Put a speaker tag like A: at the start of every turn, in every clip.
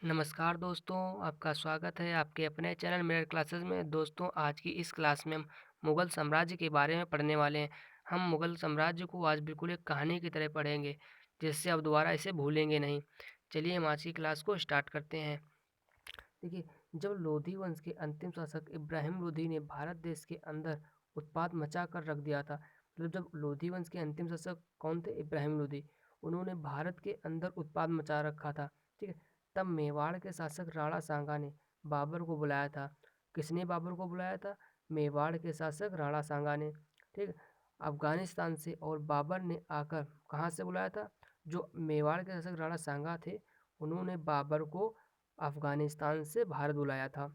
A: नमस्कार दोस्तों, आपका स्वागत है आपके अपने चैनल मिरर क्लासेस में। दोस्तों, आज की इस क्लास में हम मुग़ल साम्राज्य के बारे में पढ़ने वाले हैं। हम मुग़ल साम्राज्य को आज बिल्कुल एक कहानी की तरह पढ़ेंगे, जिससे अब दोबारा इसे भूलेंगे नहीं। चलिए हम आज की क्लास को स्टार्ट करते हैं। देखिए, जब लोधी वंश के अंतिम शासक इब्राहिम लोधी ने भारत देश के अंदर उत्पात मचा कर रख दिया था। मतलब जब लोधी वंश के अंतिम शासक कौन थे? इब्राहिम लोधी। उन्होंने भारत के अंदर उत्पात मचा रखा था। ठीक है। तब मेवाड़ के शासक राणा सांगा ने बाबर को बुलाया था। किसने बाबर को बुलाया था? मेवाड़ के शासक राणा सांगा ने। ठीक है। अफगानिस्तान से, और बाबर ने आकर कहाँ से बुलाया था? जो मेवाड़ के शासक राणा सांगा थे, उन्होंने बाबर को अफगानिस्तान से भारत बुलाया था।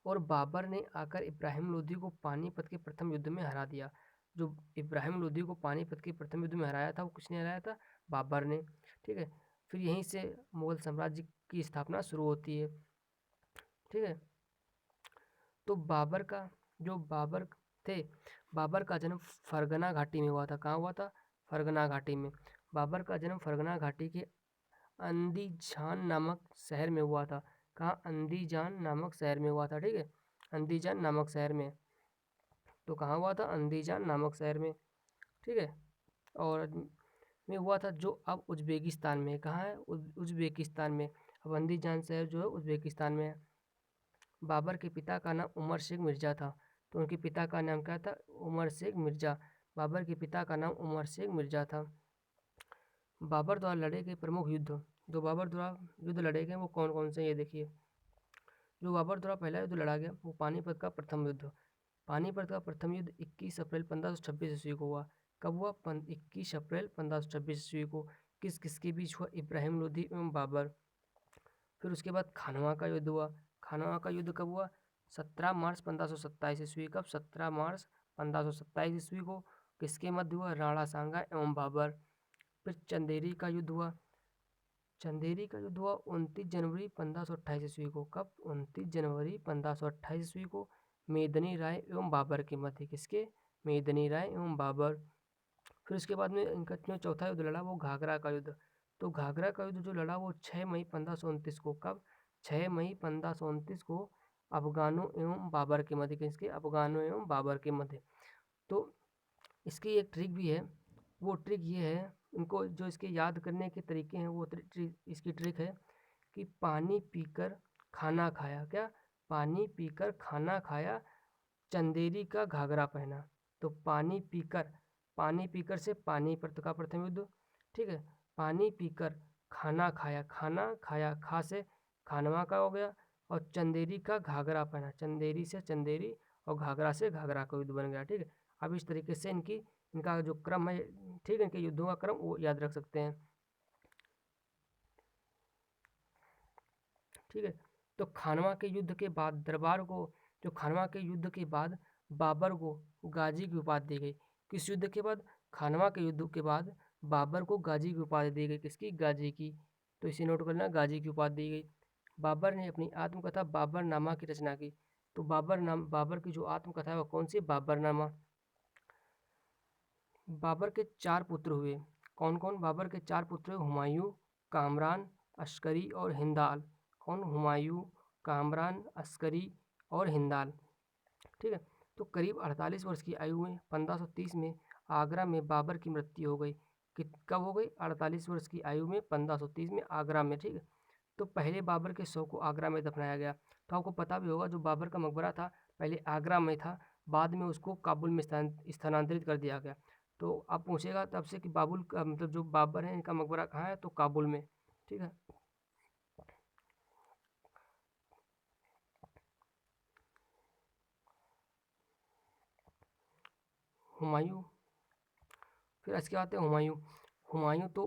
A: और बाबर ने आकर इब्राहिम लोदी को पानीपत के प्रथम युद्ध में हरा दिया। जो इब्राहिम लोदी को पानीपत के प्रथम युद्ध में हराया था, वो किसने हराया था? बाबर ने। ठीक है। फिर यहीं से मुगल साम्राज्य की स्थापना शुरू होती है। ठीक है। तो बाबर का जो बाबर थे, बाबर का जन्म फरगना घाटी में हुआ था। कहाँ हुआ था? फरगना घाटी में। बाबर का जन्म फरगना घाटी के अंदीजान नामक शहर में हुआ था। कहाँ? अंदीजान नामक शहर में हुआ था। ठीक है। अंदीजान नामक शहर में। तो कहाँ हुआ था? अंदीजान नामक शहर में। ठीक है। और में हुआ था, जो अब उज्बेकिस्तान में है। कहाँ है? उज्बेकिस्तान में। अब अंदीजान शहर जो है उज्बेकिस्तान में है। बाबर के पिता का नाम उमर शेख मिर्जा था। तो उनके पिता का नाम क्या था? उमर शेख मिर्जा। बाबर के पिता का नाम उमर शेख मिर्जा था। बाबर द्वारा लड़े गए प्रमुख युद्ध, जो बाबर द्वारा युद्ध लड़े गए वो कौन कौन से? ये देखिए, जो बाबर द्वारा पहला युद्ध लड़ा गया वो पानीपत का प्रथम युद्ध। पानीपत का प्रथम युद्ध 21 अप्रैल 1526 ईस्वी को हुआ। कब हुआ? 21 अप्रैल 1526 ईस्वी को। किस किसके बीच हुआ? इब्राहिम लोधी एवं बाबर। फिर उसके बाद खानवा का युद्ध हुआ। खानवा का युद्ध कब हुआ? 17 मार्च 1527 ईस्वी। कब? 17 मार्च 1527 ईस्वी को। किसके मध्य हुआ? राणा सांगा एवं बाबर। फिर चंदेरी का युद्ध हुआ। चंदेरी का युद्ध हुआ 29 जनवरी 1528 ईस्वी को। कब? 29 जनवरी 1528 ईस्वी को। मेदनी राय एवं बाबर के मध्य। किसके? मेदनी राय एवं बाबर। फिर उसके बाद में इनका जो चौथा युद्ध लड़ा वो घाघरा का युद्ध। तो घाघरा का युद्ध जो लड़ा वो 6 मई 1529 को। कब? 6 मई 1529 को। अफगानों एवं बाबर के मध्य। किसके? अफगानों एवं बाबर के मध्य। तो इसकी एक ट्रिक भी है। वो ट्रिक ये है, इनको जो इसके याद करने के तरीके हैं, वो इसकी ट्रिक है कि पानी पीकर खाना खाया। क्या? पानी पीकर खाना खाया, चंदेरी का घाघरा पहना। तो पानी पीकर से पानीपत का प्रथम युद्ध। ठीक है। पानी पीकर खाना खाया, खाना खाया, खा से खानवा का हो गया। और चंदेरी का घाघरा पहना, चंदेरी से चंदेरी, और घाघरा से घाघरा का युद्ध बन गया। ठीक है। अब इस तरीके से इनका जो क्रम है, ठीक है, इनके युद्धों का क्रम वो याद रख सकते हैं। ठीक है। तो खानवा के युद्ध के बाद दरबार को, जो खानवा के युद्ध के बाद बाबर को गाजी की उपाधि दी गई। किस युद्ध के बाद? खानवा के युद्ध के बाद बाबर को गाजी की उपाधि दी गई। किसकी? गाजी की। तो इसे नोट करना, गाजी की उपाधि दी गई। बाबर ने अपनी आत्मकथा बाबरनामा की रचना की। तो बाबर की जो आत्मकथा है वो कौन सी? बाबरनामा। बाबर के 4 पुत्र हुए। कौन कौन? बाबर के 4 पुत्र हुए, हुमायूं, कामरान, अस्करी और हिंदाल। कौन? हुमायूं, कामरान, अस्करी और हिंदाल। ठीक है। तो करीब 48 वर्ष की आयु में 1530 में आगरा में बाबर की मृत्यु हो गई। कब हो गई? 48 वर्ष की आयु में 1530 में आगरा में। ठीक है। तो पहले बाबर के शव को आगरा में दफनाया गया। तो आपको पता भी होगा, जो बाबर का मकबरा था पहले आगरा में था, बाद में उसको काबुल में स्थानांतरित कर दिया गया। तो आप पूछेगा तब से कि बाबुल का मतलब जो बाबर है इनका मकबरा कहाँ है? तो काबुल में। ठीक है। हुमायूं। फिर इसके आते हैं हुमायूं। हुमायूं तो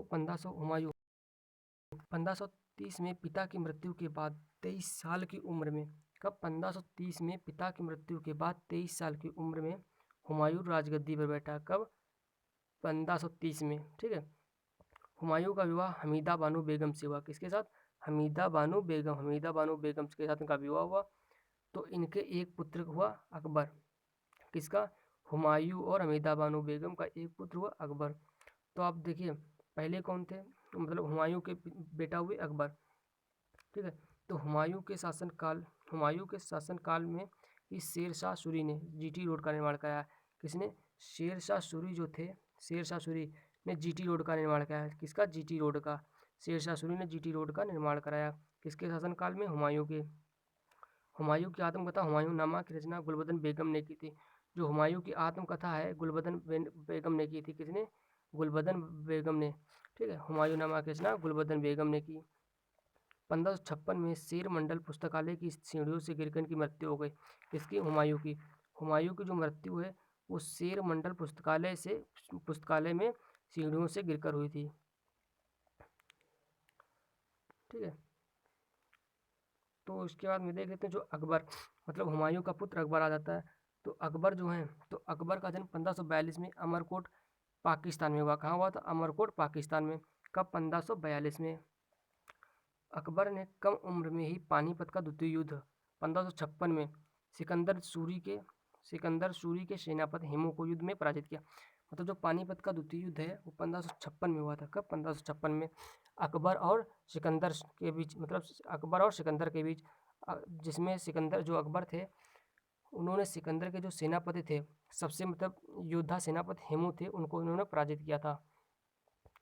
A: 1530 में पिता की मृत्यु के बाद 23 साल की उम्र में। कब? 1530 में पिता की मृत्यु के बाद 23 साल की उम्र में हुमायूं राजगद्दी पर बैठा। कब? 1530 में। ठीक है। हुमायूं का विवाह हमीदा बानो बेगम से हुआ। किसके साथ? हमीदा बानो बेगम। हमीदा बानो बेगम के साथ इनका विवाह हुआ। तो इनके एक पुत्र हुआ अकबर। किसका? हुमायूं और हमीदा बानो बेगम का एक पुत्र हुआ अकबर। तो आप देखिए, पहले कौन थे? मतलब हुमायूं के बेटा हुए अकबर। ठीक है। तो हुमायूं के शासनकाल में ही शेरशाह सूरी ने जीटी रोड का निर्माण कराया। किसने? शेरशाह सूरी जो थे, शेरशाह सूरी ने जीटी रोड का निर्माण कराया। किसका? जीटी रोड का। शेरशाह सूरी ने जीटी रोड का निर्माण कराया। किसके शासनकाल में? हुमायूं के। हुमायूं की आत्मकथा हुमायूंनामा की रचना गुलबदन बेगम ने की थी। जो हुमायूं की आत्मकथा है गुलबदन बेगम ने की थी। किसने? गुलबदन बेगम ने। ठीक है, हुमायूंनामा की रचना गुलबदन बेगम ने की। 1556 में शेर मंडल पुस्तकालय की सीढ़ियों से गिरकर इनकी मृत्यु हो गई। किसकी? हुमायूं की। हुमायूं की जो मृत्यु है वो शेर मंडल पुस्तकालय में सीढ़ियों से गिरकर हुई थी। ठीक है, तो इसके बाद में देख लेते हैं जो अकबर, मतलब हुमायूं का पुत्र अकबर आ जाता है। तो अकबर जो है, तो अकबर का जन्म 1542 में अमरकोट पाकिस्तान में हुआ। कहाँ हुआ था? अमरकोट पाकिस्तान में। कब? 1542 में। अकबर ने कम उम्र में ही पानीपत का द्वितीय युद्ध 1556 में सिकंदर सूरी के सेनापति हेमू को युद्ध में पराजित किया। मतलब जो पानीपत का द्वितीय युद्ध है वो 1556 में हुआ था। कब? 1556 में। अकबर और सिकंदर के बीच, मतलब अकबर और सिकंदर के बीच, जिसमें सिकंदर जो अकबर थे उन्होंने सिकंदर के जो सेनापति थे, सबसे मतलब योद्धा सेनापति हेमू थे, उनको उन्होंने पराजित किया था।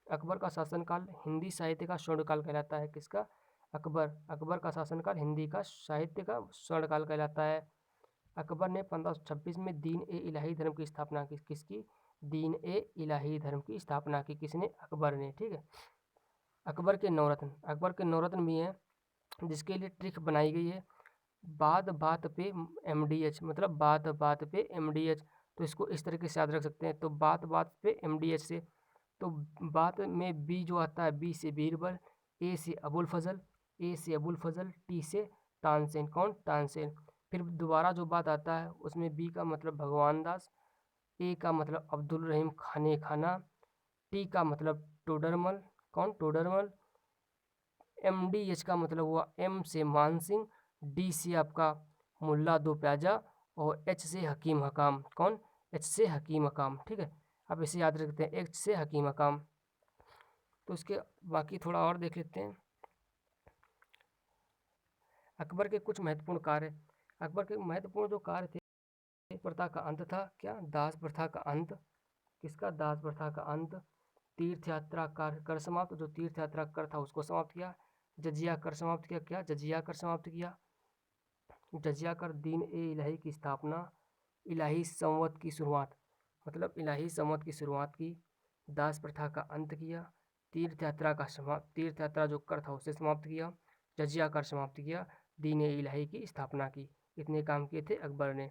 A: अकबर का शासनकाल हिंदी साहित्य का स्वर्णकाल कहलाता है। किसका? अकबर का शासनकाल हिंदी का साहित्य का स्वर्णकाल कहलाता है। अकबर ने 1526 में दीन ए इलाही धर्म की स्थापना की। किसकी? दीन ए इलाही धर्म की स्थापना की। किसने? अकबर ने। ठीक है। अकबर के नवरत्न भी हैं जिसके लिए ट्रिक बनाई गई है। बात बात पे MDH, मतलब बात बात पे MDH। तो इसको इस तरीके से याद रख सकते हैं। तो बात बात पे MDH से, तो बात में बी जो आता है, बी से बीरबल, ए से अबुल फजल, टी से तानसेन। कौन? तानसेन। फिर दोबारा जो बात आता है उसमें बी का मतलब भगवान दास, ए का मतलब अब्दुल रहीम खाने खाना, टी का मतलब टोडरमल। कौन? टोडरमल। MDH का मतलब हुआ एम से मान सिंह, डी से आपका मुल्ला दो प्याजा, और एच से हकीम हकाम। कौन? एच से हकीम हकाम। ठीक है, आप इसे याद रखते हैं, एच से हकीम हकाम। तो इसके बाकी थोड़ा और देख लेते हैं। अकबर के कुछ महत्वपूर्ण कार्य। अकबर के महत्वपूर्ण जो कार्य थे, प्रथा का अंत था। क्या? दास प्रथा का अंत। किसका? दास प्रथा का अंत। तीर्थ यात्रा कर समाप्त, जो तीर्थ यात्रा कर था उसको समाप्त किया। जजिया कर समाप्त किया। क्या? जजिया कर समाप्त किया। जजिया कर। दीन ए इलाही की स्थापना। इलाही संवत की शुरुआत, मतलब इलाही संवत की शुरुआत की। दास प्रथा का अंत किया। तीर्थ यात्रा जो कर था उसे समाप्त किया। जजिया कर समाप्त किया। दीन ए इलाही की स्थापना की। इतने काम किए थे अकबर ने।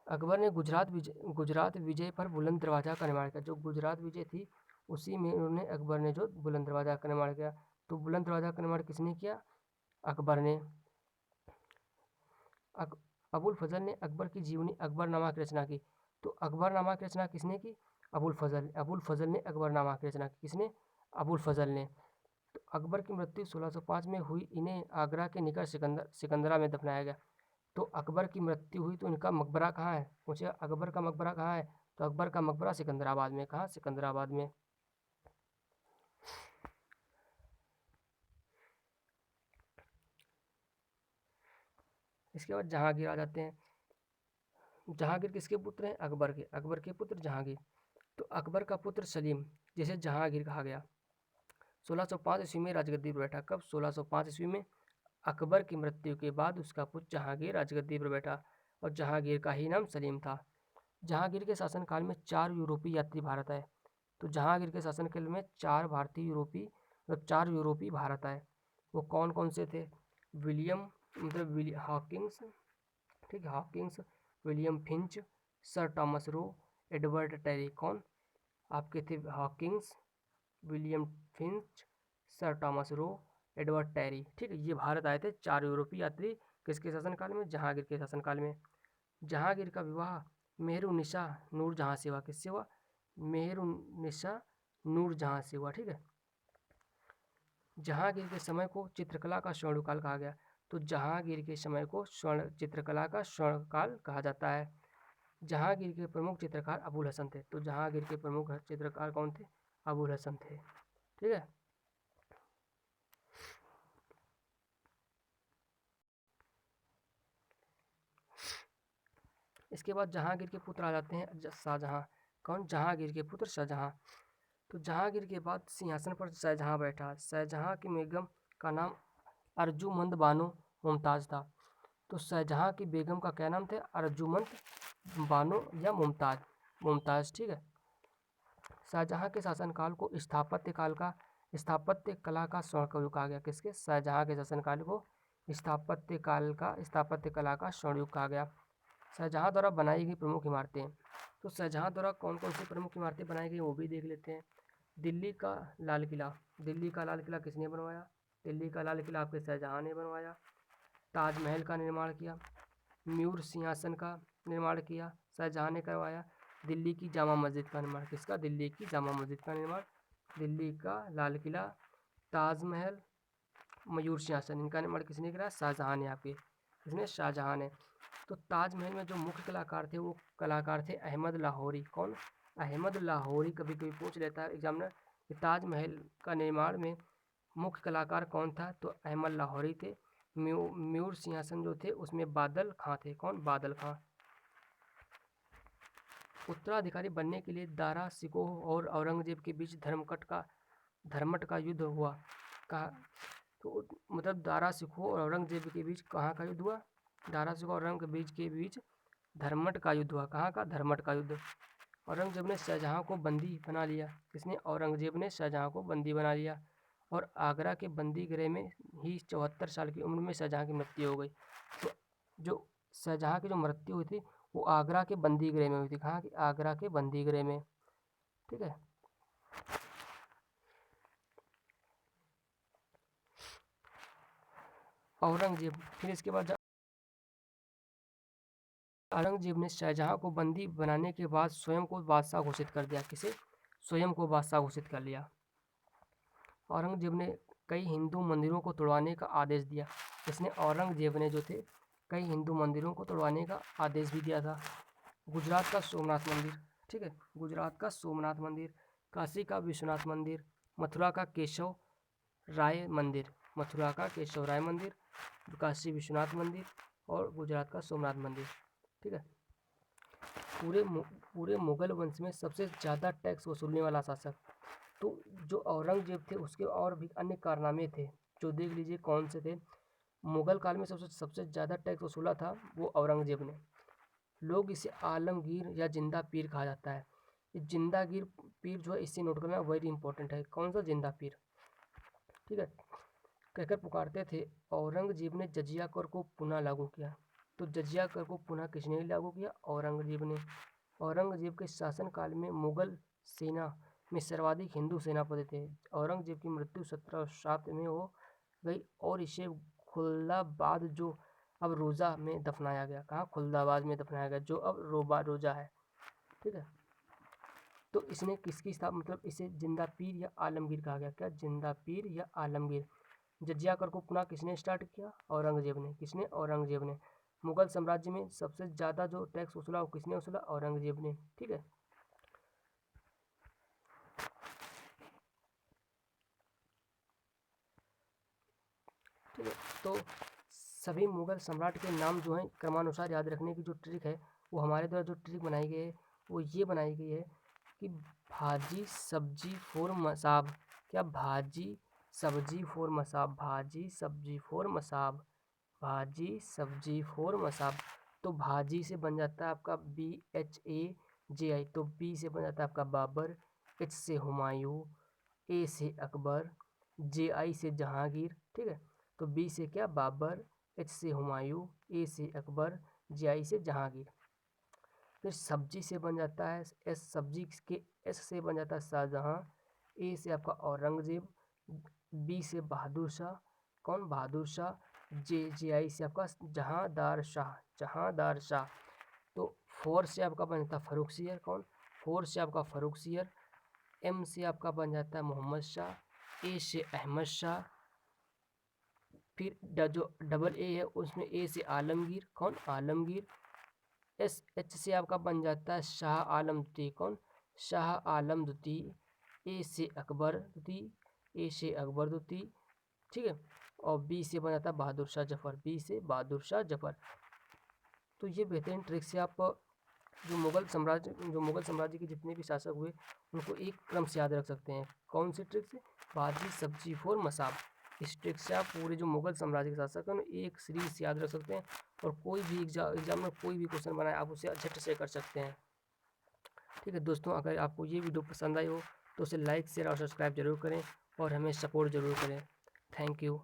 A: अकबर ने गुजरात विजय पर बुलंद दरवाजा का निर्माण किया। जो गुजरात विजय थी उसी में उन्होंने, अकबर ने जो बुलंद दरवाजा का निर्माण किया। तो बुलंद दरवाजा का निर्माण किसने किया? अकबर ने। अबुल फजल ने अकबर की जीवनी अकबरनामा की रचना की। तो अकबरनामा की रचना किसने की? अबुल फजल ने अकबरनामा की रचना की। किसने? अबुल फजल ने। तो अकबर की मृत्यु 1605 में हुई। इन्हें आगरा के निकट सिकंदरा में दफनाया गया। तो अकबर की मृत्यु हुई तो इनका मकबरा कहाँ है? पूछे अकबर का मकबरा कहाँ है? तो अकबर का मकबरा सिकंदराबाद में। कहाँ? सिकंदराबाद में। इसके बाद जहांगीर आ जाते हैं। जहांगीर किसके पुत्र हैं? अकबर के पुत्र जहांगीर। तो अकबर का पुत्र सलीम, जिसे जहांगीर कहा गया, 1605 ईस्वी में राजगद्दी पर बैठा। कब? 1605 ईस्वी में। अकबर की मृत्यु के बाद उसका पुत्र जहांगीर राजगद्दी पर बैठा, और जहांगीर का ही नाम सलीम था। जहांगीर के शासनकाल में 4 यूरोपीय यात्री भारत आए। तो जहांगीर के शासनकाल में 4 भारतीय यूरोपी, मतलब 4 यूरोपी भारत आए। वो कौन कौन से थे? विलियम, मतलब हॉकिंस, ठीक है, Hawkins, William Finch, sir Thomas Roe, Edward Terry. कौन? आपके थे Hawkins, William Finch, sir Thomas Roe, Edward Terry. ठीक है, ये भारत आए थे 4 यूरोपीय यात्री। किसके शासनकाल में? जहांगीर के शासनकाल में। जहांगीर का विवाह मेहरुन्निसा नूरजहां से हुआ। किससे हुआ? मेहरुन्निसा नूरजहां से हुआ। ठीक है। जहांगीर के समय को चित्रकला का स्वर्णकाल कहा गया। तो जहांगीर के समय को चित्रकला का स्वर्णकाल कहा जाता है। जहांगीर के प्रमुख चित्रकार अबुल हसन थे। तो जहांगीर के प्रमुख चित्रकार कौन थे? अबुल हसन थे। ठीक है। इसके बाद जहांगीर के पुत्र आ जाते हैं शाहजहां। कौन? जहांगीर के पुत्र शाहजहां। तो जहांगीर के बाद सिंहासन पर शाहजहां बैठा। शाहजहां की बेगम का नाम अर्जुमंद बानो मुमताज था। तो शाहजहां की बेगम का क्या नाम था? अर्जुमंद बानो या मुमताज। मुमताज, ठीक है। शाहजहां के शासनकाल को स्थापत्य कला का स्वर्णयुग कहा गया। किसके? शाहजहां के शासनकाल को स्थापत्य कला का स्वर्णयुग कहा गया। शाहजहां द्वारा बनाई गई प्रमुख इमारतें। तो शाहजहां द्वारा कौन कौन सी प्रमुख इमारतें बनाई गई वो भी देख लेते हैं। दिल्ली का लाल किला। दिल्ली का लाल किला किसने बनवाया? दिल्ली का लाल किला आपके शाहजहां ने बनवाया। ताजमहल का निर्माण किया। म्यूर सिंहासन का निर्माण किया, शाहजहां ने करवाया। दिल्ली की जामा मस्जिद का निर्माण किसका? दिल्ली की जामा मस्जिद का निर्माण। दिल्ली का लाल किला, ताजमहल, मयूर सिंहासन, इनका निर्माण किसने कराया? शाहजहां ने। आपके किसने? शाहजहां ने। तो ताजमहल में जो मुख्य कलाकार थे वो कलाकार थे अहमद लाहौरी। कौन? अहमद लाहौरी। कभी कभी पूछ लेता है एग्जामिनर कि ताजमहल का निर्माण में मुख्य कलाकार कौन था? तो अहमद लाहौरी थे। म्यूर सिंहासन जो थे उसमें बादल खां थे। कौन? बादल खां। उत्तराधिकारी बनने के लिए दारा शिकोह और औरंगजेब के बीच धर्मट का युद्ध हुआ। कहा तो मतलब दारा शिकोह और औरंगजेब के बीच कहाँ का युद्ध हुआ? दारा शिकोह और औरंगजेब के बीच धर्मट का युद्ध हुआ। कहाँ का? धर्मट का युद्ध। औरंगजेब ने शाहजहां को बंदी बना लिया। किसने? औरंगजेब ने शाहजहां को बंदी बना लिया और आगरा के बंदी गृह में ही 74 साल की उम्र में शाहजहां की मृत्यु हो गई। तो जो शाहजहां की जो मृत्यु हुई थी वो आगरा के बंदी गृह में हुई थी। कहाँ की? आगरा के बंदी गृह में, ठीक है। औरंगजेब, फिर इसके बाद औरंगजेब ने शाहजहां को बंदी बनाने के बाद स्वयं को बादशाह घोषित कर दिया। किसे? स्वयं को बादशाह घोषित कर लिया। औरंगजेब ने कई हिंदू मंदिरों को तोड़वाने का आदेश दिया। इसने औरंगजेब ने जो थे कई हिंदू मंदिरों को तोड़वाने का आदेश भी दिया था। गुजरात का सोमनाथ मंदिर, ठीक है। गुजरात का सोमनाथ मंदिर, काशी का विश्वनाथ मंदिर, मथुरा का केशव राय मंदिर, मथुरा का केशव राय मंदिर, काशी विश्वनाथ मंदिर और गुजरात का सोमनाथ मंदिर, ठीक है। पूरे मुगल वंश में सबसे ज़्यादा टैक्स वसूलने वाला शासक। तो जो औरंगजेब थे उसके और भी अन्य कारनामे थे जो देख लीजिए कौन से थे। मुगल काल में सबसे ज़्यादा टैक्स वसूला था वो औरंगजेब ने। लोग इसे आलमगीर या जिंदा पीर कहा जाता है। ये जिंदागीर पीर जो है इसे नोट करना वेरी इंपॉर्टेंट है। कौन सा? जिंदा पीर, ठीक है। कहकर पुकारते थे। औरंगजेब ने जजिया कर को पुनः लागू किया। तो जजिया कर को पुनः किसने लागू किया? औरंगजेब ने। औरंगजेब के शासनकाल में मुगल सेना में सर्वाधिक हिंदू सेनापति थे। औरंगजेब की मृत्यु 1707 में हो गई और इसे खुल्दाबाद जो अब रोजा में दफनाया गया। कहाँ? खुल्दाबाद में दफनाया गया जो अब रोजा है, ठीक है। तो इसने किसकी स्थापना, मतलब इसे जिंदा पीर या आलमगीर कहा गया। क्या? जिंदा पीर या आलमगीर। जजिया कर को पुनः किसने स्टार्ट किया? औरंगजेब ने। किसने? औरंगजेब ने। मुगल साम्राज्य में सबसे ज़्यादा जो टैक्स वसूला वो किसने वसूला? औरंगजेब ने, ठीक है। ठीक है। तो सभी मुगल सम्राट के नाम जो हैं क्रमानुसार याद रखने की जो ट्रिक है वो हमारे द्वारा जो ट्रिक बनाई गई है वो ये बनाई गई है कि भाजी सब्जी फोर मसाब। क्या? भाजी सब्जी फोर मसाब, भाजी सब्जी फोर मसाब, भाजी सब्जी फोर मसाब। तो भाजी से बन जाता है आपका BHAJI। तो बी से बन जाता है आपका बाबर, H से हुमायूं, A से अकबर, JI से जहांगीर, ठीक है। तो बी से क्या? बाबर, H से हुमायूं, A से अकबर, JI से जहांगीर। फिर सब्जी से बन जाता है एस, सब्जी के S से बन जाता है शाहजहां, A से आपका औरंगजेब, B से बहादुर शाह। कौन? बहादुर शाह। JI से आपका जहांदार शाह, जहांदार शाह। तो 4 से आपका बन जाता है फर्रुखसियर। कौन? 4 से आपका फर्रुखसियर। M से आपका बन जाता है मोहम्मद शाह, A से अहमद शाह। फिर जो डबल A है उसमें A से आलमगीर। कौन? आलमगीर। SH से आपका बन जाता है शाह आलम द्वितीय। कौन? शाह आलम द्वितीय। A से अकबर द्वितीय, A से अकबर द्वितीय, ठीक है। और B से बन जाता है बहादुर शाह जफर, B से बहादुर शाह जफर। तो ये बेहतरीन ट्रिक से आप जो मुगल साम्राज्य के जितने भी शासक हुए उनको एक क्रम से याद रख सकते हैं। कौन सी ट्रिक से? बाजी, सब्जी, फोर, मसाब। इस ट्रिक से आप पूरे जो मुगल साम्राज्य के शासक हैं एक सीरीज से याद रख सकते हैं और कोई भी एग्जाम में कोई भी क्वेश्चन बनाए आप उसे झट से कर सकते हैं। ठीक है दोस्तों, अगर आपको ये वीडियो पसंद आई हो तो उसे लाइक, शेयर और सब्सक्राइब जरूर करें और हमें सपोर्ट जरूर करें। Thank you.